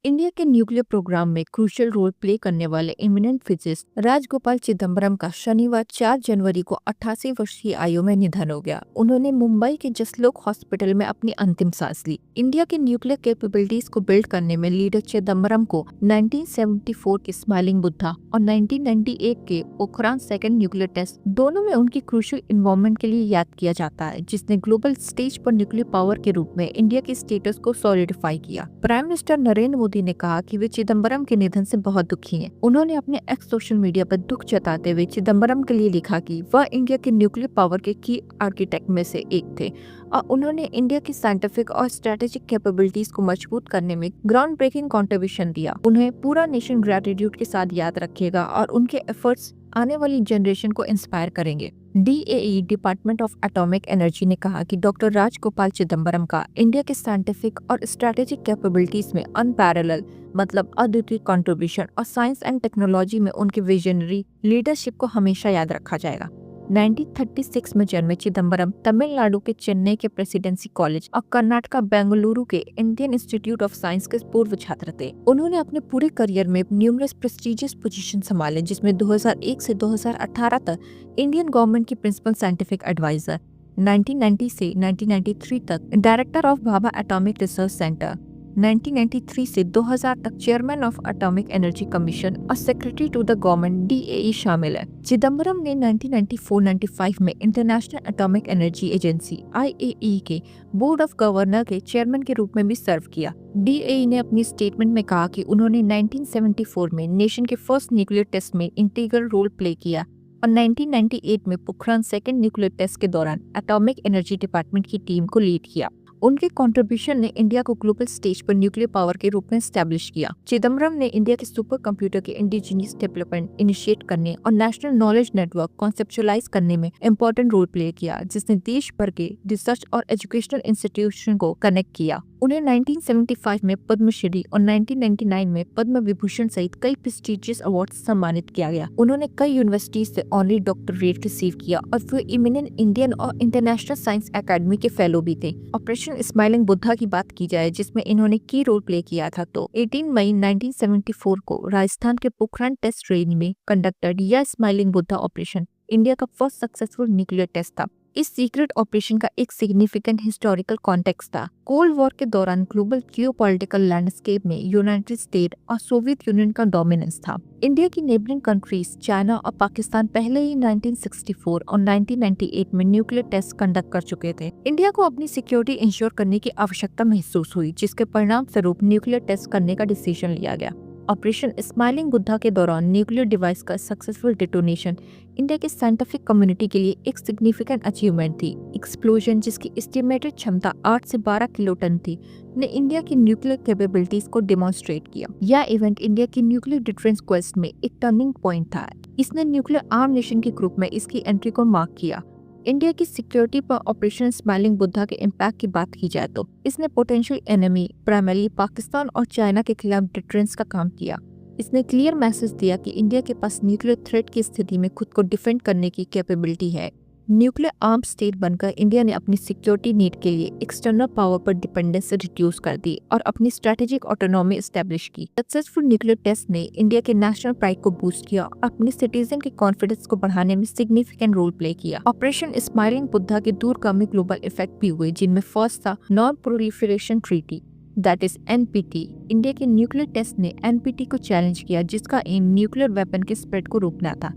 India के nuclear programme में crucial role play करने वाले इमिनेंट फिजिस्ट राजगोपाल चिदम्बरम का शनिवार 4 जनवरी को 88 वर्ष की आयु में निधन हो गया। उन्होंने मुंबई के जसलोक हॉस्पिटल में अपनी अंतिम सांस ली। इंडिया के न्यूक्लियर कैपेबिलिटीज को बिल्ड करने में लीडर चिदम्बरम को 1974 के स्माइलिंग बुद्धा और 1998 के पोखरान सेकंड न्यूक्लियर टेस्ट दोनों में उनकी क्रूशियल इन्वॉल्वमेंट के लिए याद किया जाता है, जिसने ग्लोबल स्टेज पर न्यूक्लियर पावर के रूप में इंडिया के स्टेटस को सॉलिडिफाई किया। प्राइम मिनिस्टर नरेंद्र मोदी ने कहा कि वे चिदम्बरम के निधन से बहुत दुखी हैं। उन्होंने अपने एक्स सोशल मीडिया पर दुख जताते हुए चिदम्बरम के लिए लिखा कि वह इंडिया के न्यूक्लियर पावर के की आर्किटेक्ट में से एक थे और उन्होंने इंडिया की साइंटिफिक और स्ट्रेटेजिक कैपेबिलिटीज को मजबूत करने में ग्राउंड ब्रेकिंग कंट्रीब्यूशन दिया। उन्हें पूरा नेशन ग्रेटिट्यूड के साथ याद रखेगा और उनके एफर्ट्स आने वाली जनरेशन को इंस्पायर करेंगे। DAE department of atomic energy ने कहा कि डॉक्टर राजगोपाल चिदम्बरम का इंडिया के साइंटिफिक और स्ट्रेटेजिक कैपेबिलिटीज में अनपैरेलल मतलब अद्वितीय कंट्रीब्यूशन और साइंस एंड टेक्नोलॉजी में उनके विजनरी लीडरशिप को हमेशा याद रखा जाएगा। 1936 में जन्मे चिदम्बरम तमिलनाडु के चेन्नई के प्रेसिडेंसी कॉलेज और कर्नाटका बेंगलुरु के इंडियन इंस्टीट्यूट ऑफ साइंस के पूर्व छात्र थे। उन्होंने अपने पूरे करियर में न्यूमरस प्रेस्टिजियस पोजीशन संभाले, जिसमें 2001 से 2018 तक इंडियन गवर्नमेंट की प्रिंसिपल साइंटिफिक एडवाइजर, 1990 से 1993 तक director of Bhabha atomic research centre, 1993 से 2000 तक chairman of atomic energy commission और secretary to the government DAE शामिल है। चिदम्बरम ने 1994-95 में international atomic energy agency IAEA के बोर्ड ऑफ गवर्नर के चेयरमैन के रूप में भी सर्व किया। DAE ने अपनी स्टेटमेंट में कहा कि उन्होंने 1974 में नेशन के फर्स्ट न्यूक्लियर टेस्ट में इंटीग्रल रोल प्ले किया और 1998 में पोखरान सेकंड न्यूक्लियर टेस्ट के दौरान एटॉमिक एनर्जी डिपार्टमेंट की टीम को लीड किया। उनके कंट्रीब्यूशन ने इंडिया को ग्लोबल स्टेज पर न्यूक्लियर पावर के रूप में एस्टैब्लिश किया। चिदम्बरम ने इंडिया के सुपर कंप्यूटर के इंडिजिनियस डेवलपमेंट इनिशिएट करने और नेशनल नॉलेज नेटवर्क कॉन्सेप्चुअलाइज करने में इम्पोर्टेंट रोल प्ले किया, जिसने देश भर के रिसर्च और एजुकेशनल इंस्टीट्यूशन को कनेक्ट किया। उन्हें 1975 में पद्मश्री और 1999 में पद्म विभूषण सहित कई प्रेस्टिजियस अवार्ड सम्मानित किया गया। उन्होंने कई यूनिवर्सिटीज से ऑनरी डॉक्टरेट रिसीव किया और वे इमिनेंट इंडियन और इंटरनेशनल साइंस एकेडमी के फेलो भी थे। ऑपरेशन स्माइलिंग बुद्धा की बात की जाए, जिसमें इन्होंने की रोल प्ले किया था, तो 18 मई 1974 को राजस्थान के पोखरान टेस्ट रेंज में कंडक्टेड यह स्माइलिंग बुद्धा ऑपरेशन इंडिया का फर्स्ट सक्सेसफुल न्यूक्लियर टेस्ट था। इस सीक्रेट ऑपरेशन का एक सिग्निफिकेंट हिस्टोरिकल कॉन्टेक्स्ट था। कोल्ड वॉर के दौरान ग्लोबल जियोपॉलिटिकल लैंडस्केप में यूनाइटेड स्टेट और सोवियत यूनियन का डोमिनेंस था। इंडिया की नेबरिंग कंट्रीज चाइना और पाकिस्तान पहले ही 1964 और 1998 में न्यूक्लियर टेस्ट कंडक्ट कर चुके थे। इंडिया को अपनी सिक्योरिटी इंश्योर करने की आवश्यकता महसूस हुई, जिसके परिणाम स्वरूप न्यूक्लियर टेस्ट करने का डिसीजन लिया गया। ऑपरेशन स्माइलिंग बुद्धा के दौरान न्यूक्लियर डिवाइस का सक्सेसफुल डिटोनेशन इंडिया के साइंटिफिक कम्युनिटी के लिए एक सिग्निफिकेंट अचीवमेंट थी। एक्सप्लोजन, जिसकी एस्टिमेटेड क्षमता 8 से 12 किलोटन थी, ने इंडिया की न्यूक्लियर कैपेबिलिटीज को डेमोन्स्ट्रेट किया। यह इवेंट इंडिया की न्यूक्लियर डिफेंस क्वेस्ट में एक टर्निंग पॉइंट था। इसने न्यूक्लियर आर्म नेशन के ग्रुप में इसकी एंट्री को मार्क किया। इंडिया की सिक्योरिटी पर ऑपरेशन स्माइलिंग बुद्धा के इम्पैक्ट की बात की जाए तो इसने पोटेंशियल एनिमी प्राइमरी पाकिस्तान और चाइना के खिलाफ डिफेंस का काम किया। इसने क्लियर मैसेज दिया कि इंडिया के पास न्यूक्लियर थ्रेट की स्थिति में खुद को डिफेंड करने की कैपेबिलिटी है। न्यूक्लियर आर्म स्टेट बनकर इंडिया ने अपनी सिक्योरिटी नीड के लिए एक्सटर्नल पावर पर डिपेंडेंस रिड्यूस कर दी और अपनी स्ट्रेटेजिक ऑटोनॉमी एस्टैब्लिश की। सक्सेसफुल न्यूक्लियर टेस्ट ने इंडिया के नेशनल प्राइड को बूस्ट किया और अपने सिटीजन के कॉन्फिडेंस को बढ़ाने में सिग्निफिकेंट रोल प्ले किया। ऑपरेशन स्माइलिंग बुद्धा के दूरगामी ग्लोबल इफेक्ट भी हुए, जिनमें फर्स्ट था non proliferation treaty, that is NPT। India के न्यूक्लियर टेस्ट ने NPT को चैलेंज किया, जिसका एम न्यूक्लियर वेपन के स्प्रेड को रोकना था।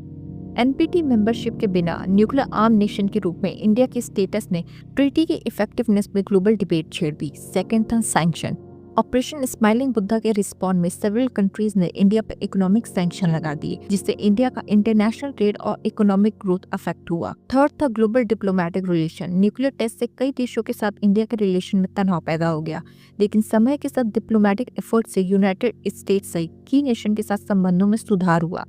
NPT मेंबरशिप के बिना न्यूक्लियर आर्म नेशन के रूप में इंडिया के स्टेटस ने ट्रीटी की इफेक्टिवनेस में ग्लोबल डिबेट छेड़ दी। सेकंड था सैंक्शन। ऑपरेशन स्माइलिंग बुद्धा के रिस्पॉन्स में सेवरल कंट्रीज ने इंडिया पर इकोनॉमिक सैंक्शन लगा दिए, जिससे इंडिया का इंटरनेशनल ट्रेड और इकोनॉमिक ग्रोथ अफेक्ट हुआ। थर्ड था global diplomatic relation. Nuclear test से कई देशों के साथ इंडिया के रिलेशन में तनाव पैदा हो गया, लेकिन समय के साथ डिप्लोमेटिक एफर्ट से यूनाइटेड स्टेट्स सहित की नेशन के साथ संबंधों में सुधार हुआ।